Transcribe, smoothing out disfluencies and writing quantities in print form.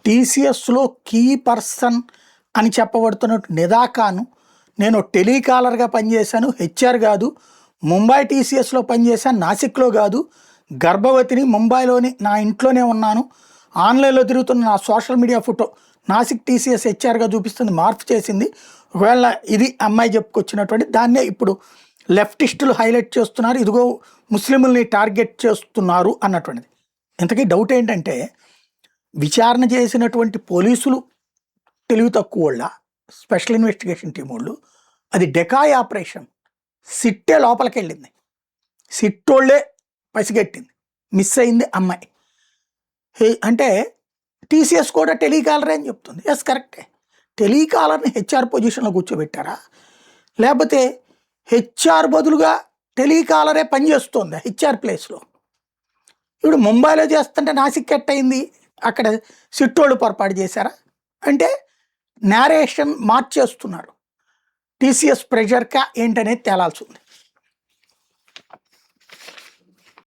టీసీఎస్లో key person అని చెప్పబడుతున్న నిదా ఖాన్, నేను టెలికాలర్గా పనిచేశాను, హెచ్ఆర్ కాదు, ముంబై టీసీఎస్లో పనిచేశాను, నాసిక్లో కాదు, గర్భవతిని, ముంబైలోని నా ఇంట్లోనే ఉన్నాను, ఆన్లైన్లో తిరుగుతున్న నా social media photo Nasik TCS హెచ్ఆర్గా చూపిస్తుంది, మార్పు చేసింది. ఒకవేళ ఇది అమ్మాయి చెప్పుకొచ్చినటువంటి దాన్నే ఇప్పుడు లెఫ్టిస్టులు హైలైట్ చేస్తున్నారు, ఇదిగో ముస్లింలని టార్గెట్ చేస్తున్నారు అన్నటువంటిది. ఇంతకీ డౌట్ ఏంటంటే, విచారణ చేసినటువంటి పోలీసులు తెలివి తక్కువ వాళ్ళ, స్పెషల్ ఇన్వెస్టిగేషన్ టీం వాళ్ళు, అది డెకాయ్ ఆపరేషన్, సిట్టే లోపలికి వెళ్ళింది, సిట్టోళ్ళే పసిగట్టింది, మిస్ అయింది అమ్మాయి. అంటే టీసీఎస్ కూడా టెలికాలరే అని చెప్తుంది. ఎస్, కరెక్టే. టెలికాలర్ని హెచ్ఆర్ పొజిషన్లో కూర్చోబెట్టారా, లేకపోతే హెచ్ఆర్ బదులుగా టెలికాలరే పనిచేస్తుంది హెచ్ఆర్ ప్లేస్లో? ఇప్పుడు ముంబైలో చేస్తుంటే నాసిక్ కట్ అయింది, అక్కడ సిట్టోళ్ళు పొరపాటు చేశారా అంటే నేరేషన్ మార్చేస్తున్నారు. టీసీఎస్ ప్రెషర్కా ఏంటనేది తేలాల్సి ఉంది.